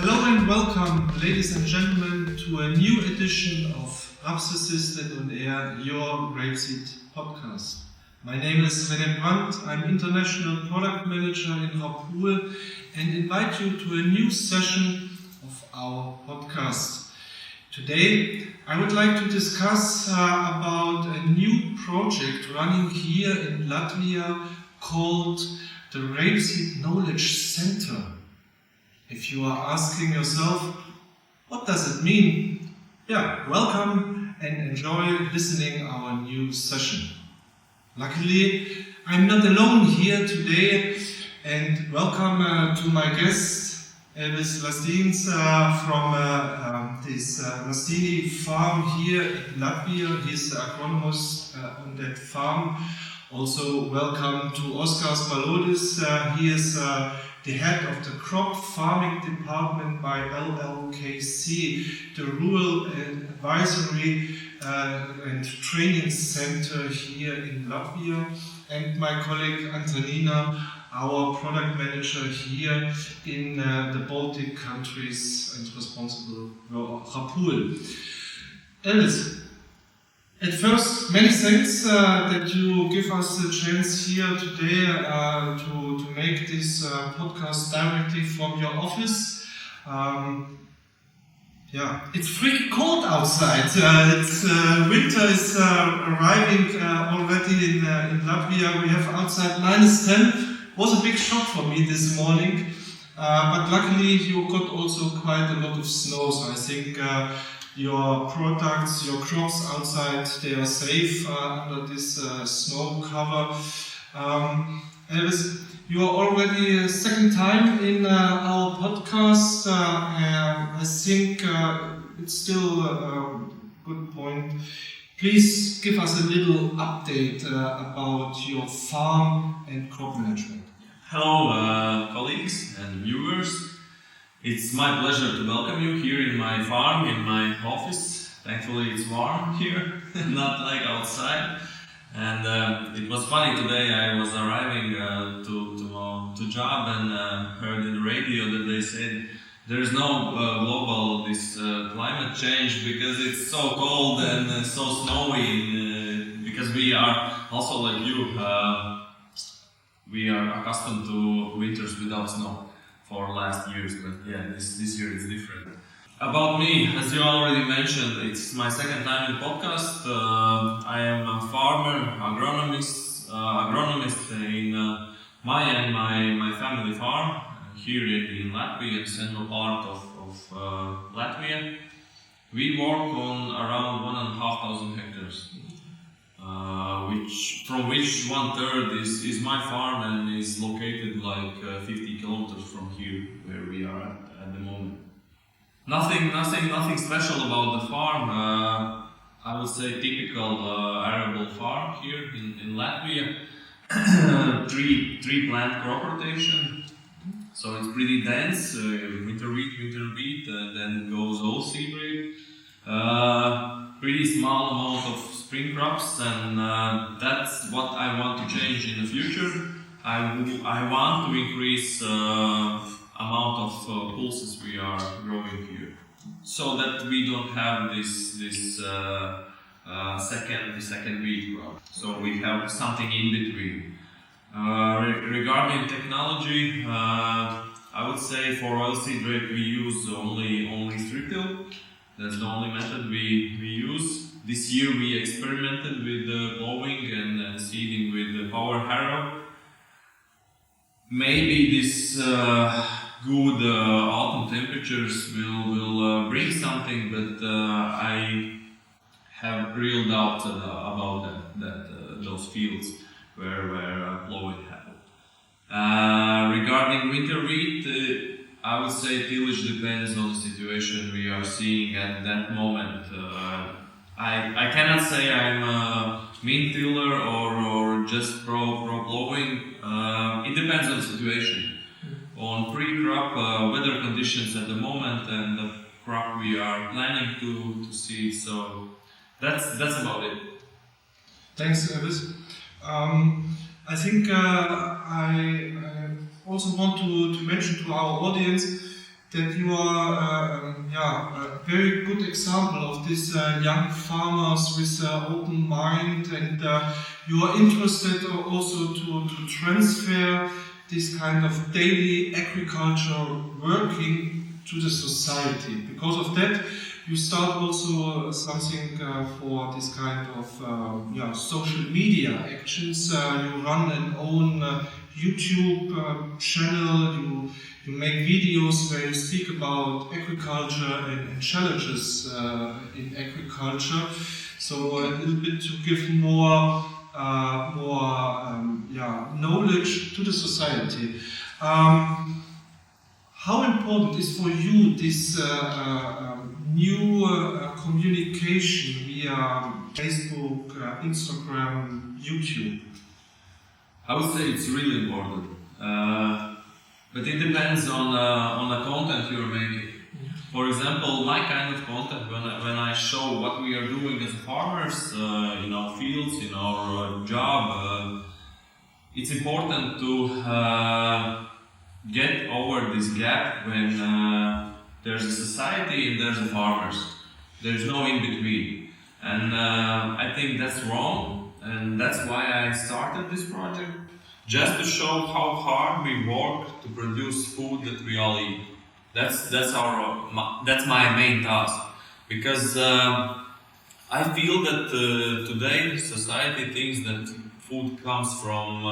Hello and welcome, ladies and gentlemen, to a new edition of Rapseed on Air, your Rapeseed podcast. My name is Rene Brand, I'm International Product Manager in Rapool and invite you to a new session of our podcast. Today I would like to discuss about a new project running here in Latvia called the Rapeseed Knowledge Center. If you are asking yourself, what does it mean? Yeah, welcome and enjoy listening our new session. Luckily, I'm not alone here today, and welcome to my guest, Elvis Lazdiņš from this Lazdiņš farm here in Latvia. He's the agronomist on that farm. Also, welcome to Oskars Balodis. He is the head of the crop farming department by LLKC, the rural advisory and training center here in Latvia, and my colleague Antanina, our product manager here in the Baltic countries and responsible for Rapool. Elvis, at first, many thanks that you give us the chance here today to make this podcast directly from your office. It's freaking cold outside. Winter is arriving already in Latvia. We have outside -10. Was a big shock for me this morning, but luckily you got also quite a lot of snow. So I think your products, your crops outside, they are safe under this snow cover. Elvis, you are already second time in our podcast. I think it's still a good point. Please give us a little update about your farm and crop management. Hello, colleagues and viewers. It's my pleasure to welcome you here in my farm, in my office. Thankfully it's warm here, not like outside. And it was funny today, I was arriving to job and heard in the radio that they said there is no global climate change because it's so cold and so snowy, because we are also like you, we are accustomed to winters without snow for last years, but yeah, this year is different. About me, as you already mentioned, it's my second time in the podcast. I am a farmer, agronomist in my family farm here in Latvia, central part of Latvia. We work on around 1,500 hectares, from which 1/3 is my farm and is located like 50 kilometers from here where we are at the moment. Nothing special about the farm. I would say typical arable farm here in Latvia. three plant crop rotation, so it's pretty dense. Winter wheat, and then it goes all seed. Pretty small amount of spring crops, and that's what I want to change in the future. I want to increase amount of pulses we are growing here, so that we don't have this second wheat crop. So we have something in between. Regarding technology, I would say for oilseed rape we use only strip till. That's the only method we use. This year we experimented with plowing and seeding with the power harrow. Maybe this good autumn temperatures will bring something, but I have real doubts about those fields where plowing happened. Regarding winter wheat, I would say tillage depends on the situation we are seeing at that moment. I cannot say I'm a mean tiller or just pro plowing. It depends on the situation. On pre-crop weather conditions at the moment and the crop we are planning to see. So that's about it. Thanks, Elvis. I think I also want to mention to our audience that you are a very good example of these young farmers with open mind, and you are interested also to transfer this kind of daily agriculture working to the society. Because of that, you start also something for this kind of social media actions. You run an own YouTube channel. You make videos where you speak about agriculture and challenges in agriculture. So a little bit to give more knowledge to the society. How important is for you this new communication via Facebook, Instagram, YouTube? I would say it's really important. But it depends on the content you're making. For example, my kind of content, when I show what we are doing as farmers in our fields, in our job, it's important to get over this gap when there's a society and there's a farmers. There's no in between. And I think that's wrong, and that's why I started this project. Just to show how hard we work to produce food that we all eat. That's my main task, because I feel that today society thinks that food comes from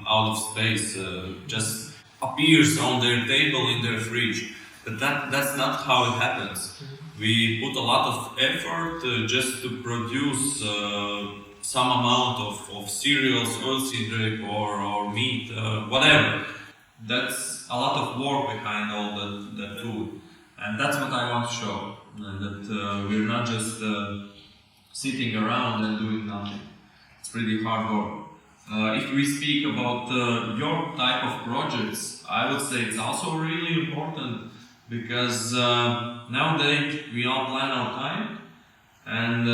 out of space, just appears on their table in their fridge. But that's not how it happens. We put a lot of effort just to produce some amount of cereals, oilseed or meat, whatever. That's a lot of work behind all that food. And that's what I want to show. That we're not just sitting around and doing nothing. It's pretty hard work. If we speak about your type of projects, I would say it's also really important, because nowadays we all plan our time. And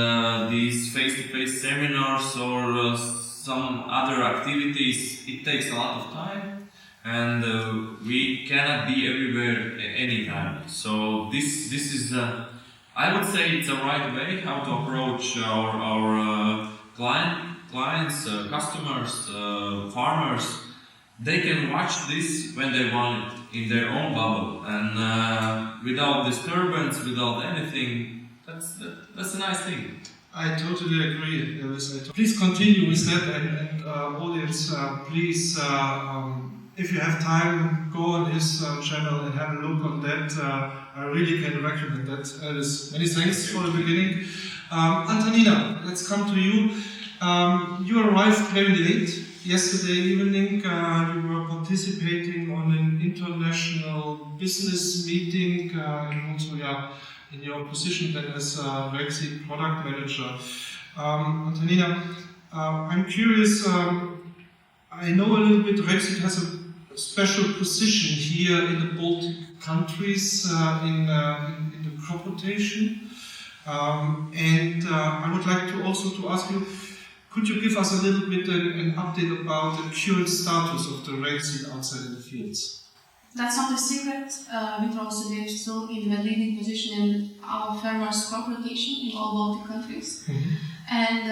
these face-to-face seminars or some other activities, it takes a lot of time, and we cannot be everywhere anytime. So this is, I would say, it's a right way how to approach our clients, customers, farmers. They can watch this when they want it, in their own bubble, and without disturbance, without anything. That's a nice thing. I totally agree, Elvis. Please continue with that, and audience, please, if you have time, go on his channel and have a look on that. I really can recommend that. Elvis, many thanks for the beginning. Antanina, let's come to you. You arrived very late yesterday evening. You were participating on an international business meeting, and also, in your position then as a Rapeseed product manager. Antanina, I'm curious, I know a little bit Rapeseed has a special position here in the Baltic countries in the crop rotation. And I would like to also to ask you, could you give us a little bit an update about the current status of the Rapeseed outside in the fields? That's not a secret. We also are still in the leading position in our farmers' crop rotation in all Baltic countries. Mm-hmm. And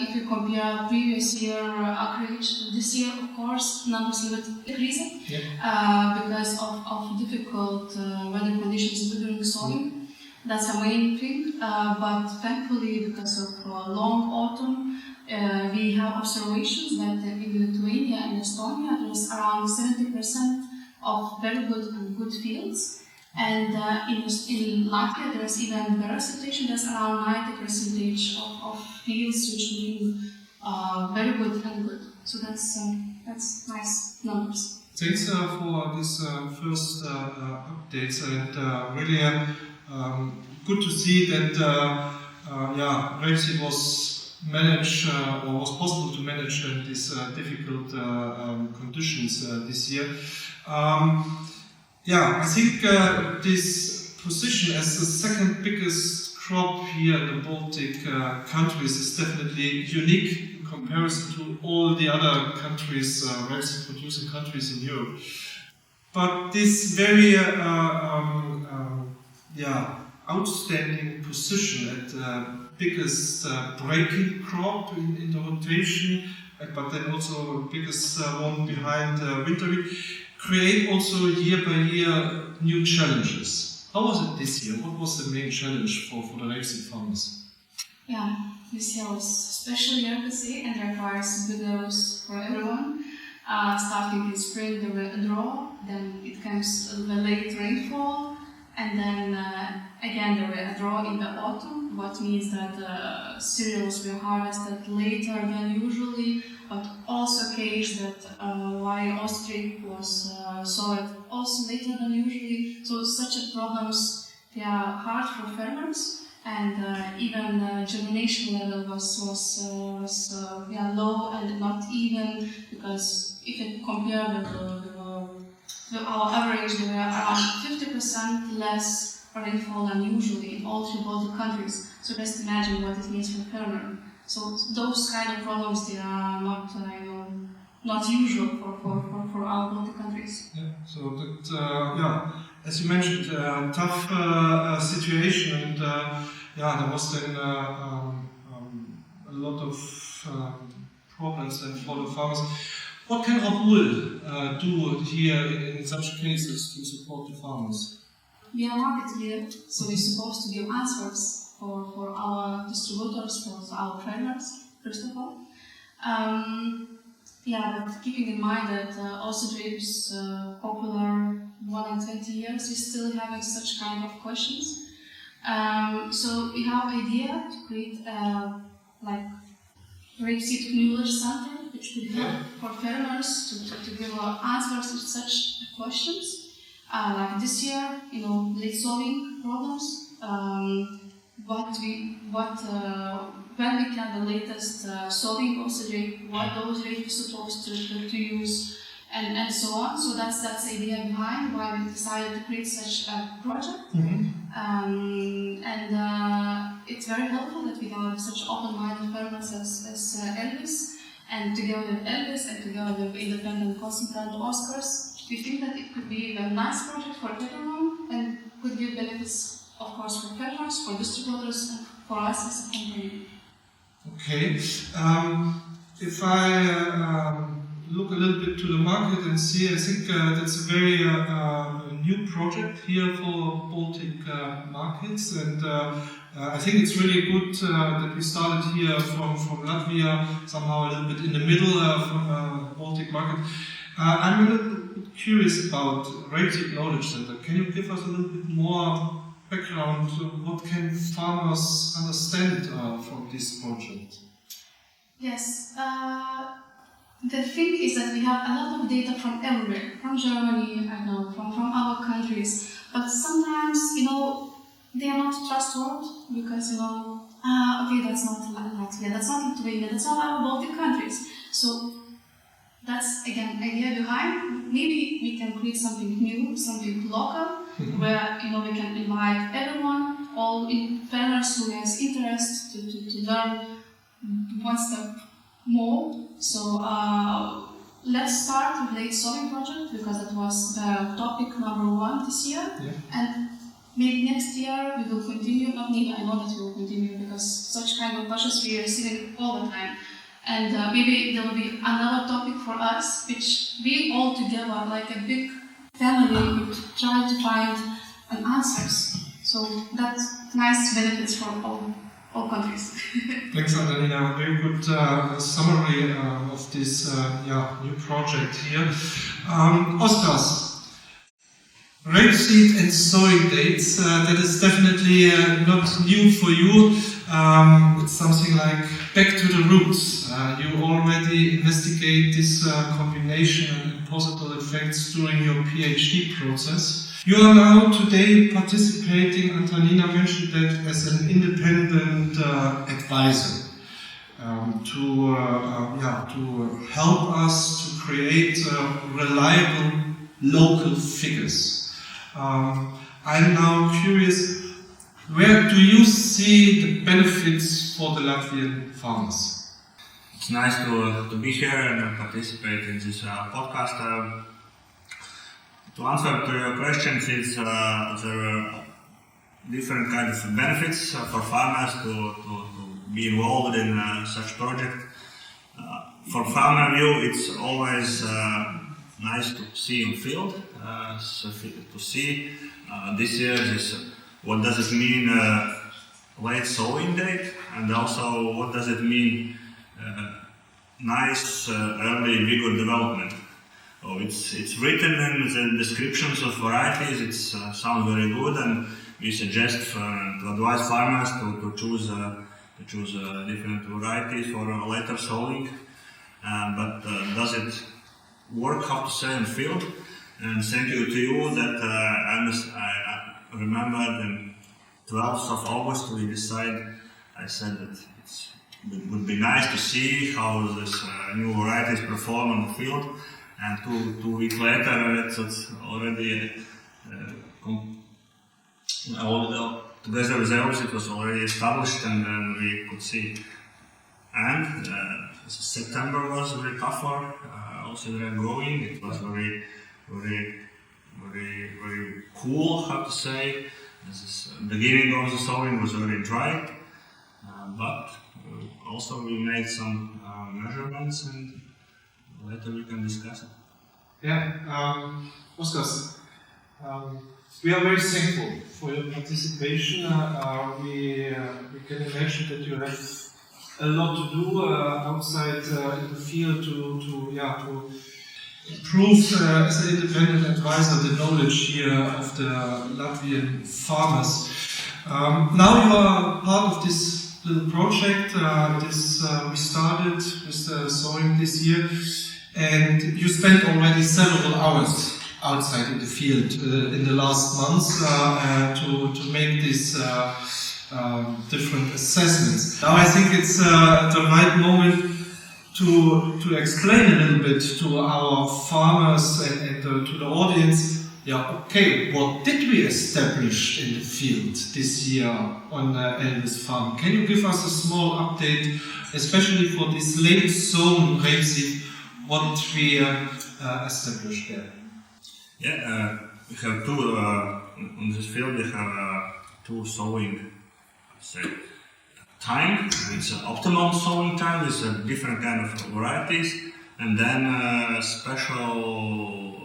if you compare previous year acreage to this year, of course, numbers are decreasing because of difficult weather conditions during sowing. That's a main thing. But thankfully, because of long autumn, we have observations that in Lithuania and Estonia there's around 70% of very good fields, and in Latvia there's even better situation. There's around 90% of fields which mean very good and good. So that's nice numbers. Thanks for this first updates, and really good to see that Rapeseed was managed or was possible to manage these difficult conditions this year. I think this position as the second biggest crop here in the Baltic countries is definitely unique in comparison to all the other countries, rapeseed producing countries in Europe. But this very outstanding position at the biggest breaking crop in the rotation, but then also biggest one behind winter wheat, create also year by year new challenges. How was it this year? What was the main challenge for the rapeseed farmers? Yeah, this year was special year to see and requires good news for everyone. Starting in spring there were a drought, then it comes the late rainfall, and then again there were a drought in the autumn, what means that cereals were harvested later than usually, but also case that while ostrich was sowed also later than usually. So such problems, they are hard for farmers. And even germination level was low and not even, because if you compare with our average, there were around 50% less rainfall than usually in all three Baltic countries. So just imagine what it means for farmer. So those kind of problems, they are not usual for our Baltic countries. Yeah. So that as you mentioned, tough situation, and there was then a lot of problems then for the farmers. What can Rapool do here in such cases to support the farmers? We are market leader, so we're supposed to give answers for our distributors, for our farmers, first of all. But keeping in mind that ostrich is popular more than 20 years, we're still having such kind of questions. So we have an idea to create rapeseed knowledge center, which will help for farmers to give answers to such questions. Like this year, late sowing problems. When we can the latest sowing ostrich, what those rates are supposed to use, and so on. So that's the idea behind why we decided to create such a project. Mm-hmm. It's very helpful that we have such open-minded farmers as Elvis, and together with Elvis and together with independent consultant Oskars, we think that it could be a nice project for everyone and could give benefits, of course, for farmers, for distributors, and for us as a company. Okay. If I look a little bit to the market and see, I think that's a very new project here for Baltic markets, and I think it's really good that we started here from Latvia, somehow a little bit in the middle of Baltic market. I'm a little bit curious about Rapeseed Knowledge Center. Can you give us a little bit more background? What can farmers understand from this project? Yes. The thing is that we have a lot of data from everywhere, from Germany, from our countries, but sometimes, they are not trustworthy because, that's not Latvia, that's not Lithuania, that's not our Baltic countries. So that's, again, idea behind. Maybe we can create something new, something local, where, we can invite everyone, all farmers who has interest to learn one step more. So let's start with late sowing project, because that was the topic number 1 this year. Yeah. And maybe next year we will continue, I know that we will continue, because such kind of questions we are receiving all the time. And maybe there will be another topic for us, which we all together, like a big family, would try to find answers. So that's nice benefits for all countries. Thanks, Antanina. Very good summary of this new project here. Oskars, rapeseed and sowing dates, that is definitely not new for you. It's something like back to the roots. You already investigate this combination and possible effects during your PhD process. You are now today participating, Antanina mentioned that, as an independent advisor to help us to create reliable local figures. I'm now curious, where do you see the benefits for the Latvian farmers? It's nice to be here and participate in this podcast. To answer to your questions, there are different kinds of benefits for farmers to be involved in such project. For farmer view, it's always nice to see in field, to see this year what does it mean late sowing date, and also what does it mean nice early vigor development. So it's written in the descriptions of varieties. It sounds very good, and we suggest to advise farmers to choose different varieties for later sowing. But does it work how to say in field? And thank you to you that I remember the 12th of August we decided. I said that it would be nice to see how this new varieties perform on the field. And two weeks later, it's already together with Elvis, it was already established, and then we could see. And September was very tougher. Also, they are growing. It was very cool, how to say. Beginning of the sowing was very dry, but also we made some measurements, and later we can discuss it. Yeah, Oskars, we are very thankful for your participation. We can imagine that you have a lot to do outside in the field to improve as an independent advisor the knowledge here of the Latvian farmers. Now you are part of this little project. We started with the sowing this year, and you spent already several hours outside in the field in the last months to make these different assessments. Now I think it's the right moment to explain a little bit to our farmers and to the audience. Okay, what did we establish in the field this year on Elvis farm? Can you give us a small update, especially for this late sown rapeseed, what we established there? Yeah, we have two, on this field we have two sowing time. It's an optimal sowing time with different kind of varieties, and then special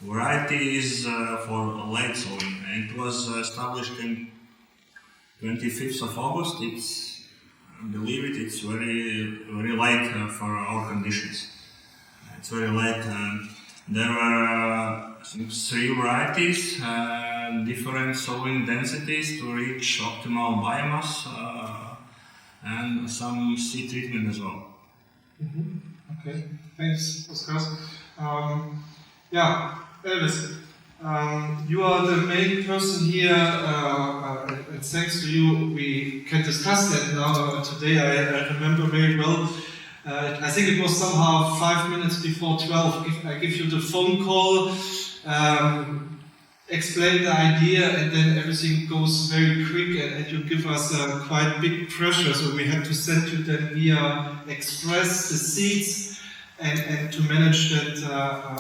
varieties for late sowing. And it was established in 25th of August. I believe it's very late for our conditions. It's very late. There were I think 3 varieties, different sowing densities to reach optimal biomass, and some seed treatment as well. Mm-hmm. Okay, thanks, Oskars. Elvis, you are the main person here, and thanks to you we can discuss that now. Today I remember very well. I think it was somehow 5 minutes before 12. I give you the phone call, explain the idea, and then everything goes very quick, and you give us quite big pressure. So we had to send you then via express the seeds and to manage that.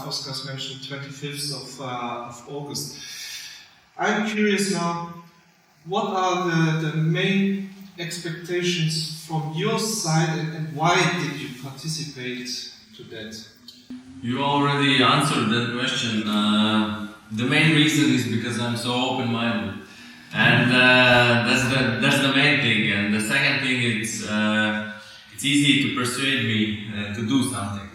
Oskars mentioned 25th of August. I'm curious now, what are the main expectations from your side, and why did you participate to that? You already answered that question. The main reason is because I'm so open-minded, and that's the main thing. And the second thing is it's easy to persuade me to do something.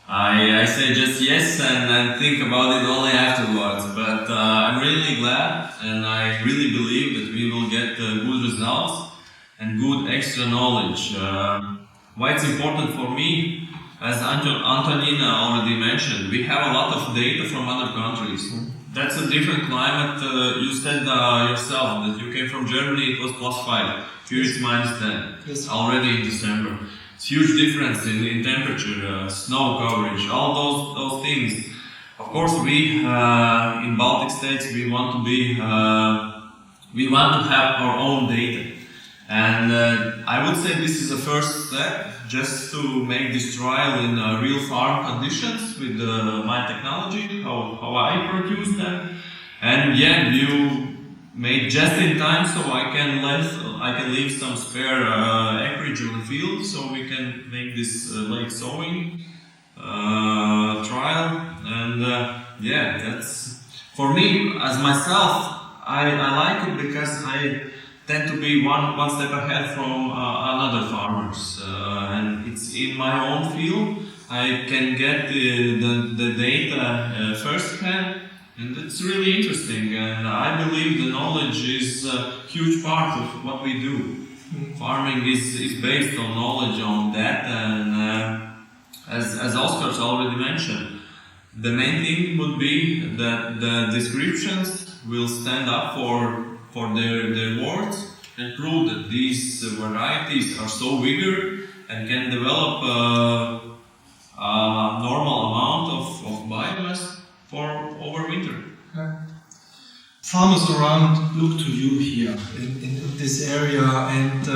I say just yes and think about it only afterwards. But I'm really glad, and I really believe that we will get good results and good extra knowledge. Why it's important for me, as Antanina already mentioned, we have a lot of data from other countries. That's a different climate. You said yourself that you came from Germany, it was +5. Here it's -10. Yes. Already in December. It's huge difference in temperature, snow coverage, all those things. Of course, we in Baltic states we want to have our own data. And I would say this is the first step, just to make this trial in real farm conditions with my technology, how I produce them. And yeah, you made just in time, so I can leave some spare acreage on the field, so we can make this late sowing trial. And yeah, that's for me as myself. I like it because I tend to be one step ahead from other farmers, and it's in my own field. I can get the data firsthand, and it's really interesting. And I believe the knowledge is a huge part of what we do. Farming is based on knowledge, on data, and as Oskars already mentioned, the main thing would be that the descriptions will stand up for their words and prove that these varieties are so vigorous and can develop a normal amount of biomass for over winter. Farmers around look to you here in this area, and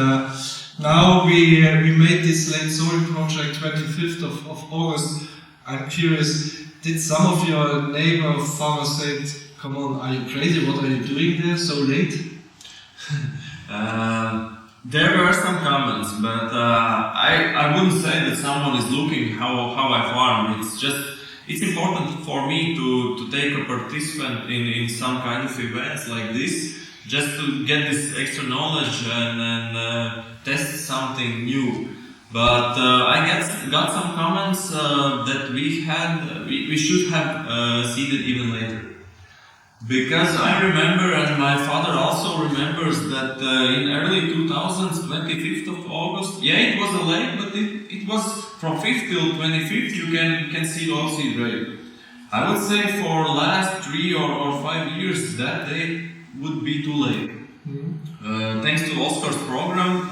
now we made this late sowing project 25th of August. I'm curious, did some of your neighbor farmers say, "Come on, are you crazy? What are you doing there so late?" There were some comments, but I wouldn't say that someone is looking how I farm. It's important for me to take a participant in some kind of events like this, just to get this extra knowledge and test something new. But I got some comments that we should have seeded even later. Because I remember, and my father also remembers, that in early 2000s, 25th of August, yeah, it was a late, but it was from 5th till 25th, you can see oilseed rape. I would say for last 3 or 5 years, that day would be too late. Thanks to Oskar's program,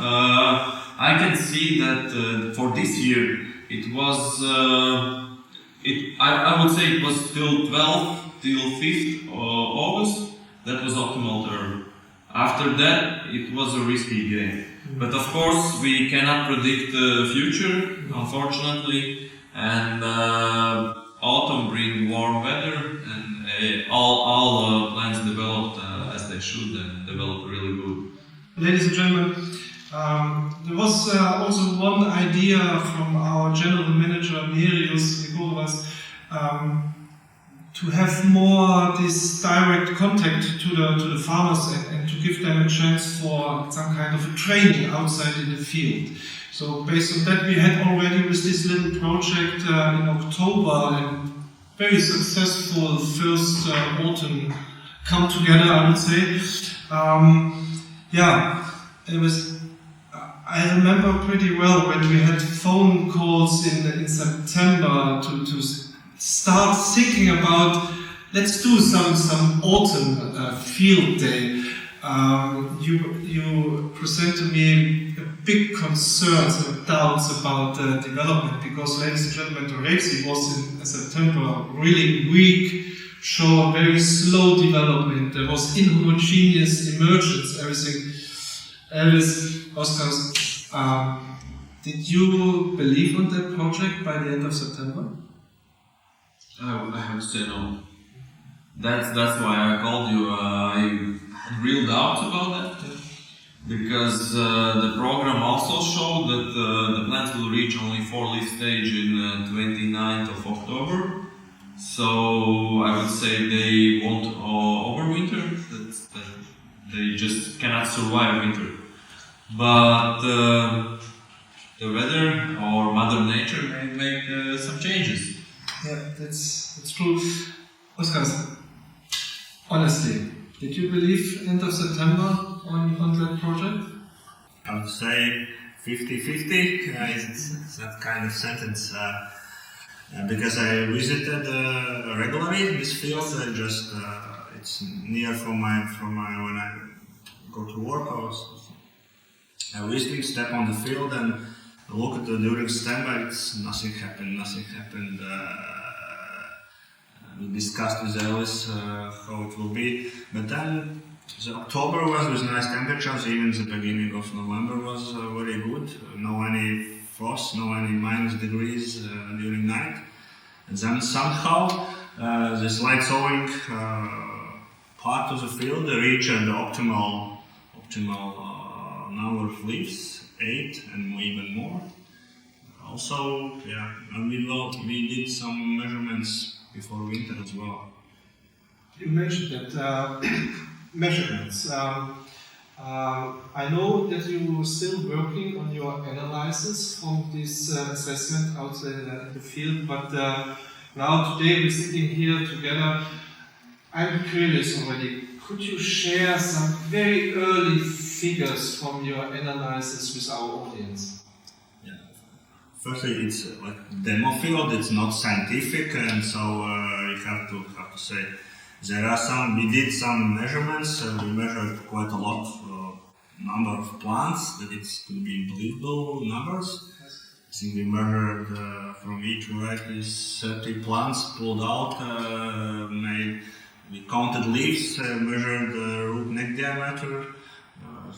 I can see that for this year, it was, I would say it was till 12th till 5th August, that was optimal term. After that, it was a risky game. But of course, we cannot predict the future, unfortunately, and autumn brings warm weather, and all plants developed as they should and developed really good. Ladies and gentlemen, there was also one idea from our general manager, Mirius Nicolas, to have more this direct contact to the farmers and to give them a chance for some kind of a training outside in the field. So based on that, we had already with this little project in October a very successful first autumn come together, I would say. It was. I remember pretty well when we had phone calls in September to start thinking about, let's do some autumn field day. You present to me big concerns and doubts about development, because, ladies and gentlemen, the rapeseed was in September really weak, showed very slow development. There was inhomogeneous emergence, everything. Elvis, Oskars, did you believe on that project by the end of September? I have to say no. That's why I called you. I had real doubts about that, because the program also showed that the plants will reach only 4-leaf stage in 29th of October. So I would say they won't overwinter. That they just cannot survive winter. But the weather or Mother Nature may make some changes. Yeah, that's true. Oskars, honestly, did you believe end of September on that project? I would say 50-50 is that kind of sentence. Because I visited regularly this field, it's near from my when I go to work. I visiting, step on the field and look at during standby. Nothing happened. We discussed with Elvis how it will be, but then The October was with nice temperatures, even the beginning of November was very good. No any frost, no any minus degrees during night. And then somehow this light sowing part of the field reached the optimal number of leaves, 8 and even more. Also, yeah, and we did some measurements before winter as well. You mentioned that measurements. I know that you were still working on your analysis from this assessment out in the field, but now today we're sitting here together. I'm curious already, could you share some very early figures from your analysis with our audience? Yeah. Firstly, it's like demo field, it's not scientific, and so you have to say we did some measurements, we measured quite a lot number of plants, that it could be believable numbers. I think we measured from each variety 30 plants pulled out, we counted leaves, measured root neck diameter,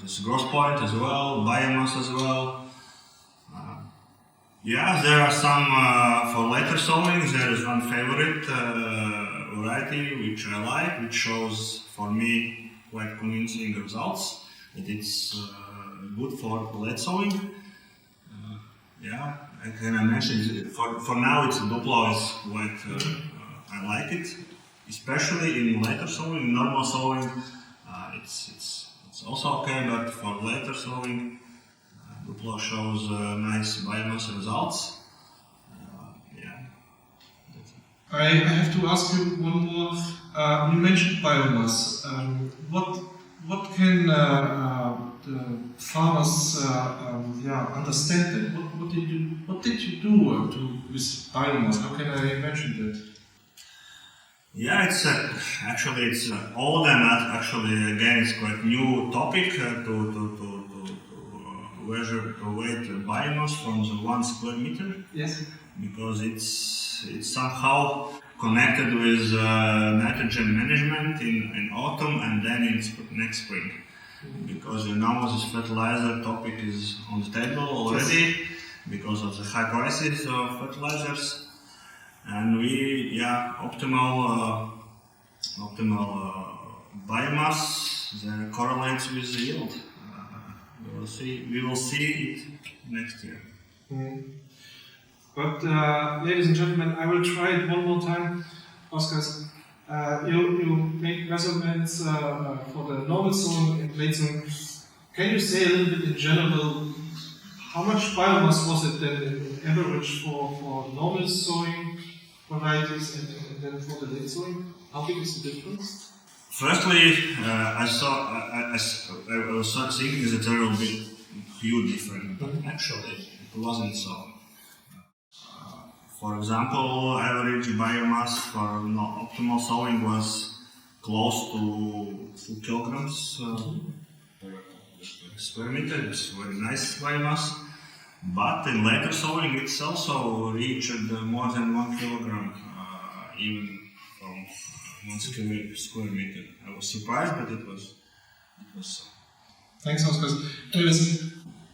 this growth point as well, biomass as well. Yeah, there are some for later sowing. There is one favorite variety which I like, which shows for me quite convincing results. That it's good for late sowing. Yeah, I can mention for now it's Duplo is quite. I like it, especially in later sowing. Normal sowing, it's also okay, but for later sowing, Duplo shows nice biomass results. I have to ask you one more. You mentioned biomass. What can the farmers understand that? What did you do with biomass? How can I mention that? Yeah, it's old and actually again it's quite new topic to weight biomass from the 1 square meter. Yes. Because it's somehow connected with nitrogen management in autumn and then in next spring. Because this fertilizer topic is on the table already because of the high prices of fertilizers. And optimal biomass then correlates with the yield. We will see it next year. But ladies and gentlemen, I will try it one more time. Oskars, you make measurements for the normal sowing and late sowing. Can you say a little bit in general, how much biomass was it then in average for normal sowing varieties and then for the late sowing? How big is the difference? Firstly, I was thinking that there will be huge difference, but actually it wasn't so. For example, average biomass for optimal sowing was close to 2 kilograms per square meter. It's very nice biomass. But in later sowing, it's also reached more than 1 kilogram, even from 1 square meter. I was surprised, but it was so. Thanks, Oskars. Elvis,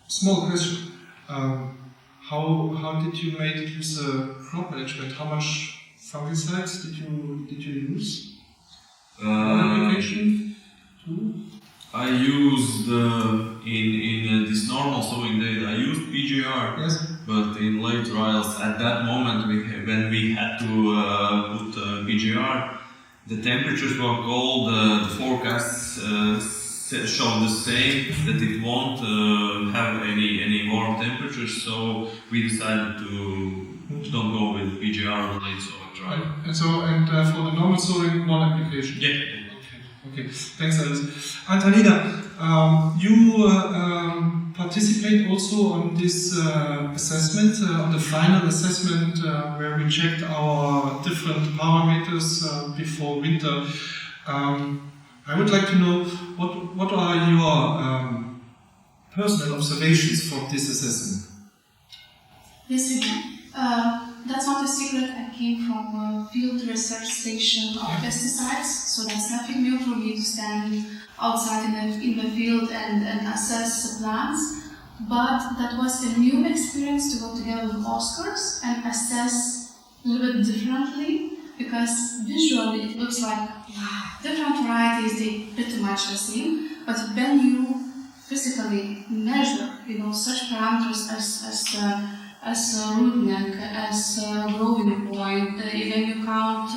small question. How did you make it with crop management? How much fungicides did you use? Application too? I used in this normal sowing data. I used PGR, yes. But in late trials, at that moment when we had to put PGR, the temperatures were cold. The forecasts showed the same, that it won't have any warm temperatures. So we decided to don't go with PGR on late sowing trial. And for the normal sowing, one application. Yeah. Okay, thanks, Elvis. Antanina, you participate also on this assessment, on the final assessment where we checked our different parameters before winter. I would like to know what are your personal observations from this assessment? Yes, we can. that's not a secret. I came from a field research station of pesticides, so that's nothing new for me to stand outside in the field and assess plants. But that was a new experience to go together with Oskars and assess a little bit differently, because visually it looks like, wow, different varieties, they pretty much the same. But when you physically measure, such parameters as root neck, as growing point, when you count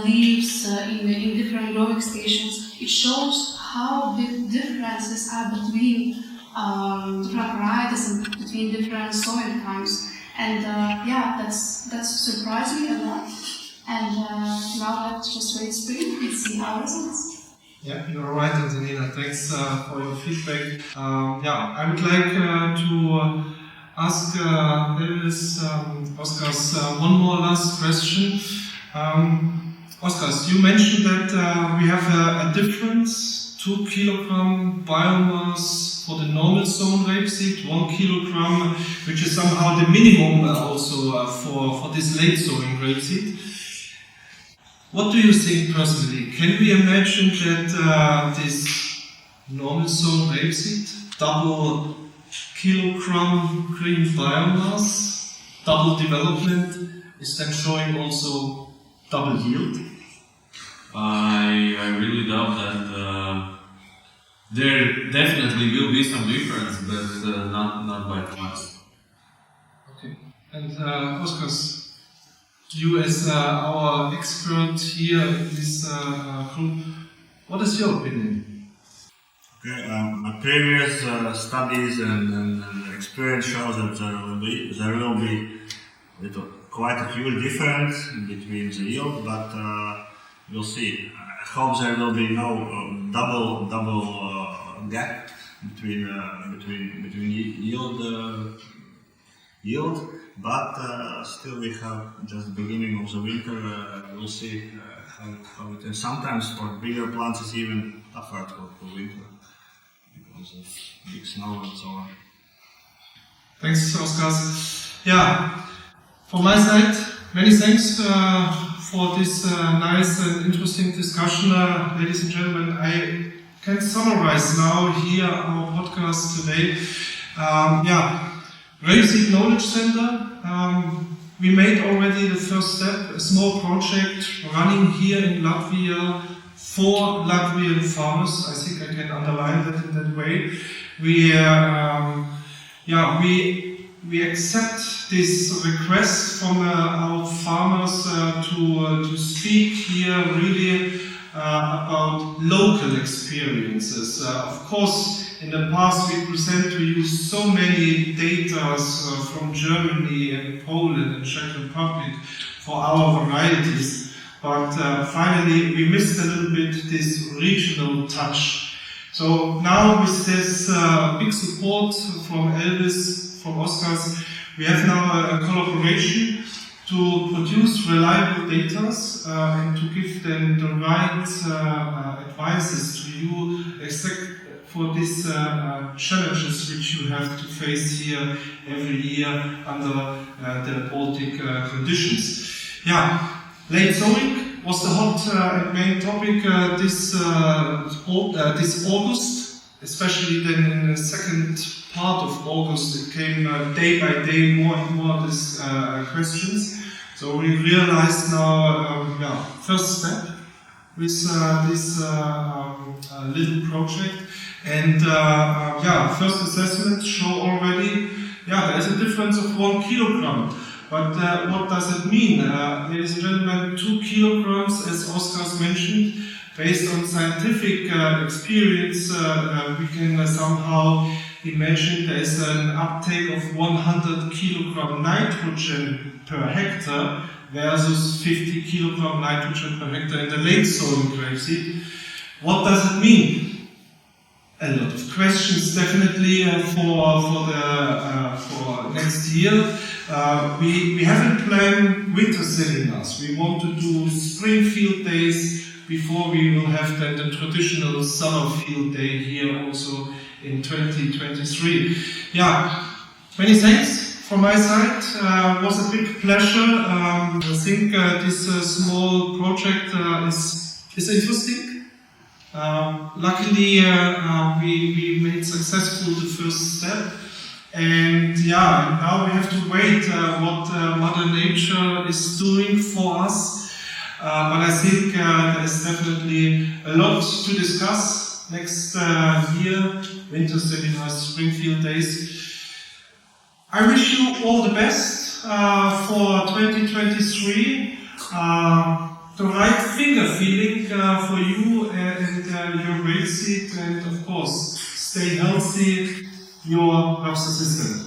leaves in different growing stations, it shows how big differences are between different varieties and between different soil kinds. And that's surprised me a lot. And now let's just wait spring and see our results. Yeah, you're right, Antanina. Thanks for your feedback. I would like to ask Elvis, Oskars, one more last question. Oskars, you mentioned that we have a difference, 2 kilogram biomass for the normal sown rapeseed, 1 kilogram, which is somehow the minimum also for this late sowing rapeseed. What do you think personally? Can we imagine that this normal sown rapeseed, double kilogram green biomass, double development, is then showing also double yield? I really doubt that. There definitely will be some difference, but not by much. Okay. And Oskars, you as our expert here in this group, what is your opinion? Okay, my previous studies and experience shows that there will be quite a huge difference between the yield, but we'll see. I hope there will be no double gap between yield. But still, we have just the beginning of the winter. We'll see how it is. Sometimes for bigger plants, it's even tougher for winter because of big snow and so on. Thanks, Oskars. Yeah, from my side, many thanks for this nice and interesting discussion, ladies and gentlemen. I can summarize now here our podcast today. Rapeseed Knowledge Center. We made already the first step, a small project running here in Latvia for Latvian farmers. I think I can underline that in that way. We accept this request from our farmers to speak here really about local experiences. Of course, in the past we present to you so many data from Germany and Poland and Czech Republic for our varieties, but finally we missed a little bit this regional touch. So now with this big support from Elvis, from Oskars, we have now a collaboration to produce reliable data and to give them the right advices to you for these challenges which you have to face here every year under the Baltic conditions. Late sowing was the hot and main topic this August, especially then in the second part of August. It came day by day more and more these questions. So we realized now first step with this little project. And first assessments show already, there is a difference of 1 kilogram. But what does it mean? Ladies and gentlemen, 2 kilograms, as Oskars mentioned, based on scientific experience, we can somehow imagine there is an uptake of 100 kilogram nitrogen per hectare versus 50 kilogram nitrogen per hectare in the late sowing rapeseed. What does it mean? A lot of questions definitely for next year. We haven't planned winter seminars. We want to do spring field days before we will have then the traditional summer field day here also in 2023. Many thanks from my side. Was a big pleasure. I think this small project is interesting. Luckily, we made successful the first step. And yeah, now we have to wait what Mother Nature is doing for us. But I think there is definitely a lot to discuss next year, winter seminars, spring field days. I wish you all the best for 2023. The right finger feeling for you and your rapeseed, and of course, stay healthy. Your Rapša system.